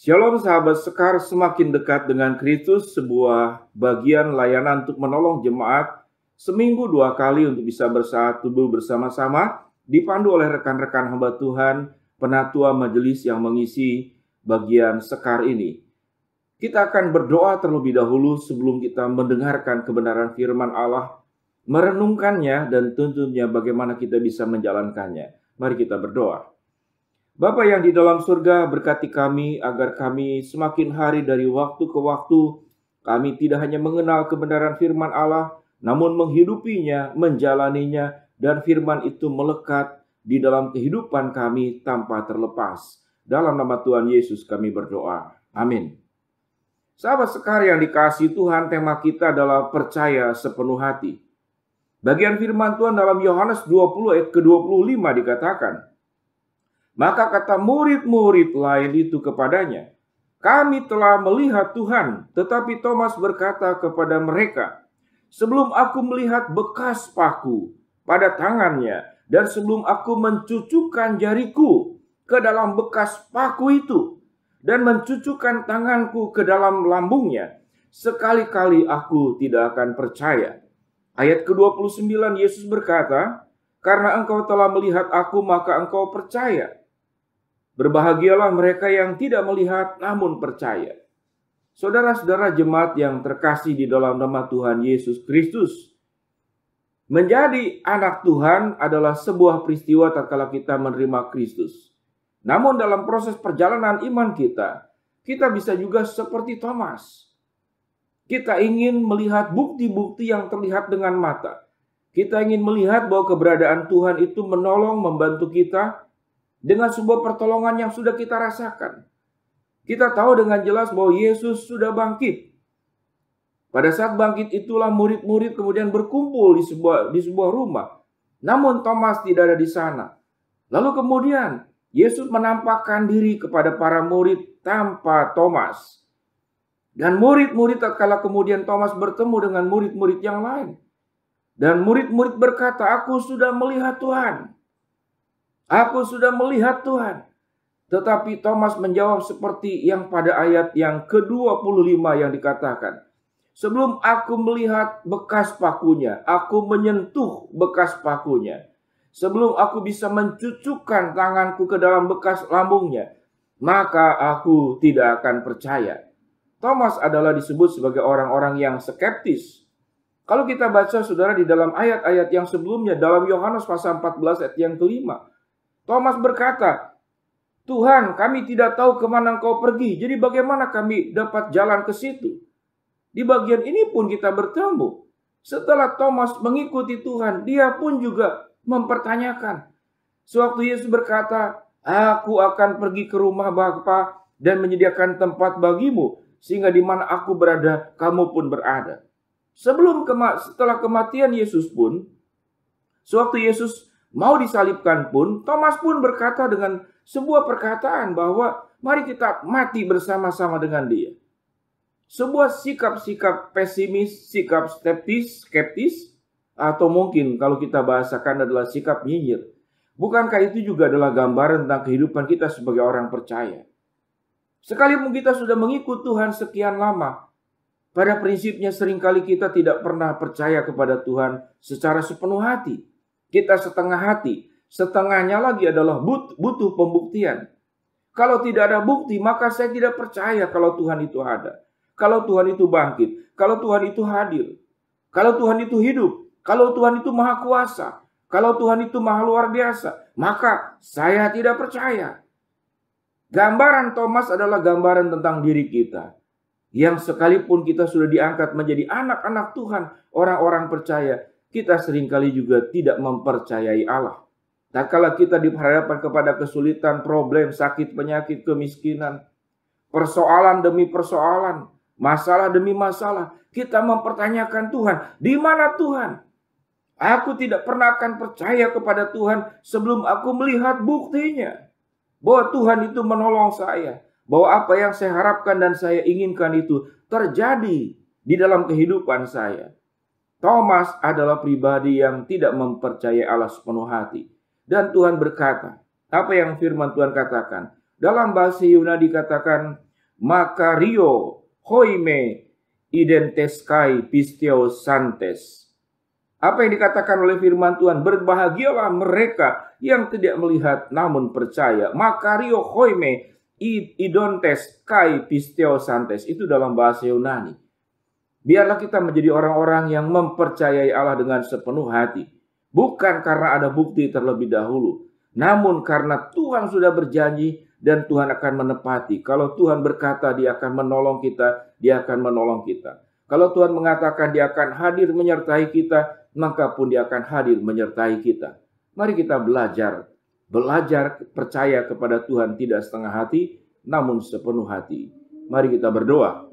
Shalom sahabat Sekar, semakin dekat dengan Kristus, sebuah bagian layanan untuk menolong jemaat seminggu 2 kali untuk bisa bersatu bersama-sama, dipandu oleh rekan-rekan hamba Tuhan, penatua majelis yang mengisi bagian Sekar ini. Kita akan berdoa terlebih dahulu sebelum kita mendengarkan kebenaran firman Allah, merenungkannya dan tentunya bagaimana kita bisa menjalankannya. Mari kita berdoa. Bapa yang di dalam surga, berkati kami agar kami semakin hari dari waktu ke waktu, kami tidak hanya mengenal kebenaran firman Allah, namun menghidupinya, menjalaninya, dan firman itu melekat di dalam kehidupan kami tanpa terlepas. Dalam nama Tuhan Yesus kami berdoa. Amin. Sahabat Sekar yang dikasihi Tuhan, tema kita adalah percaya sepenuh hati. Bagian firman Tuhan dalam Yohanes 20 ayat ke-25 dikatakan, maka kata murid-murid lain itu kepadanya, kami telah melihat Tuhan. Tetapi Thomas berkata kepada mereka, sebelum aku melihat bekas paku pada tangannya, dan sebelum aku mencucukkan jariku ke dalam bekas paku itu, dan mencucukkan tanganku ke dalam lambungnya, sekali-kali aku tidak akan percaya. Ayat ke-29 Yesus berkata, karena engkau telah melihat aku, maka engkau percaya. Berbahagialah mereka yang tidak melihat namun percaya. Saudara-saudara jemaat yang terkasih di dalam nama Tuhan Yesus Kristus, menjadi anak Tuhan adalah sebuah peristiwa tatkala kita menerima Kristus. Namun dalam proses perjalanan iman kita bisa juga seperti Thomas. Kita ingin melihat bukti-bukti yang terlihat dengan mata. Kita ingin melihat bahwa keberadaan Tuhan itu menolong, membantu kita dengan sebuah pertolongan yang sudah kita rasakan. Kita tahu dengan jelas bahwa Yesus sudah bangkit. Pada saat bangkit itulah murid-murid kemudian berkumpul di sebuah rumah. Namun Thomas tidak ada di sana. Lalu kemudian Yesus menampakkan diri kepada para murid tanpa Thomas. Dan murid-murid tatkala kemudian Thomas bertemu dengan murid-murid yang lain. Dan murid-murid berkata, aku sudah melihat Tuhan. Aku sudah melihat Tuhan. Tetapi Thomas menjawab seperti yang pada ayat yang ke-25 yang dikatakan. Sebelum aku melihat bekas pakunya, aku menyentuh bekas pakunya. Sebelum aku bisa mencucukkan tanganku ke dalam bekas lambungnya, maka aku tidak akan percaya. Thomas adalah disebut sebagai orang-orang yang skeptis. Kalau kita baca saudara di dalam ayat-ayat yang sebelumnya, dalam Yohanes pasal 14 ayat yang kelima, Thomas berkata, Tuhan, kami tidak tahu kemana engkau pergi. Jadi bagaimana kami dapat jalan ke situ? Di bagian ini pun kita bertemu. Setelah Thomas mengikuti Tuhan, dia pun juga mempertanyakan. Sewaktu Yesus berkata, aku akan pergi ke rumah Bapa dan menyediakan tempat bagimu, sehingga di mana aku berada, kamu pun berada. Setelah kematian Yesus pun, sewaktu Yesus mau disalibkan pun, Thomas pun berkata dengan sebuah perkataan bahwa mari kita mati bersama-sama dengan dia. Sebuah sikap-sikap pesimis, sikap skeptis, atau mungkin kalau kita bahasakan adalah sikap nyinyir. Bukankah itu juga adalah gambaran tentang kehidupan kita sebagai orang percaya? Sekalipun kita sudah mengikut Tuhan sekian lama, pada prinsipnya seringkali kita tidak pernah percaya kepada Tuhan secara sepenuh hati. Kita setengah hati, setengahnya lagi adalah butuh pembuktian. Kalau tidak ada bukti, maka saya tidak percaya kalau Tuhan itu ada. Kalau Tuhan itu bangkit, kalau Tuhan itu hadir, kalau Tuhan itu hidup, kalau Tuhan itu maha kuasa, kalau Tuhan itu maha luar biasa, maka saya tidak percaya. Gambaran Thomas adalah gambaran tentang diri kita. Yang sekalipun kita sudah diangkat menjadi anak-anak Tuhan, orang-orang percaya, kita seringkali juga tidak mempercayai Allah. Tatkala kita dihadapkan kepada kesulitan, problem, sakit, penyakit, kemiskinan, persoalan demi persoalan, masalah demi masalah, kita mempertanyakan Tuhan, di mana Tuhan? Aku tidak pernah akan percaya kepada Tuhan sebelum aku melihat buktinya. Bahwa Tuhan itu menolong saya. Bahwa apa yang saya harapkan dan saya inginkan itu terjadi di dalam kehidupan saya. Thomas adalah pribadi yang tidak mempercayai Allah sepenuh hati. Dan Tuhan berkata, apa yang firman Tuhan katakan? Dalam bahasa Yunani dikatakan, Makario hoime identes kai pistio santes. Apa yang dikatakan oleh firman Tuhan? Berbahagialah mereka yang tidak melihat namun percaya. Makario hoime idontes kai pistio santes. Itu dalam bahasa Yunani. Biarlah kita menjadi orang-orang yang mempercayai Allah dengan sepenuh hati. Bukan karena ada bukti terlebih dahulu. Namun karena Tuhan sudah berjanji dan Tuhan akan menepati. Kalau Tuhan berkata dia akan menolong kita, dia akan menolong kita. Kalau Tuhan mengatakan dia akan hadir menyertai kita, maka pun dia akan hadir menyertai kita. Mari kita belajar percaya kepada Tuhan tidak setengah hati, namun sepenuh hati. Mari kita berdoa.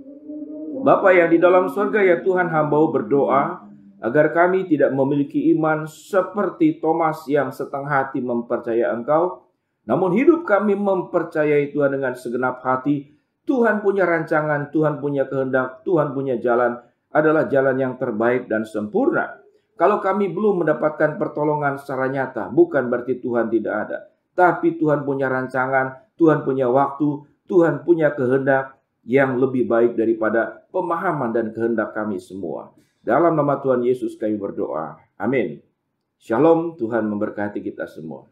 Bapa yang di dalam surga, ya Tuhan, hamba-Mu berdoa agar kami tidak memiliki iman seperti Thomas yang setengah hati mempercayai Engkau, namun hidup kami mempercayai Tuhan dengan segenap hati. Tuhan punya rancangan, Tuhan punya kehendak, Tuhan punya jalan adalah jalan yang terbaik dan sempurna. Kalau kami belum mendapatkan pertolongan secara nyata, bukan berarti Tuhan tidak ada. Tapi Tuhan punya rancangan, Tuhan punya waktu, Tuhan punya kehendak yang lebih baik daripada pemahaman dan kehendak kami semua. Dalam nama Tuhan Yesus kami berdoa. Amin. Shalom, Tuhan memberkati kita semua.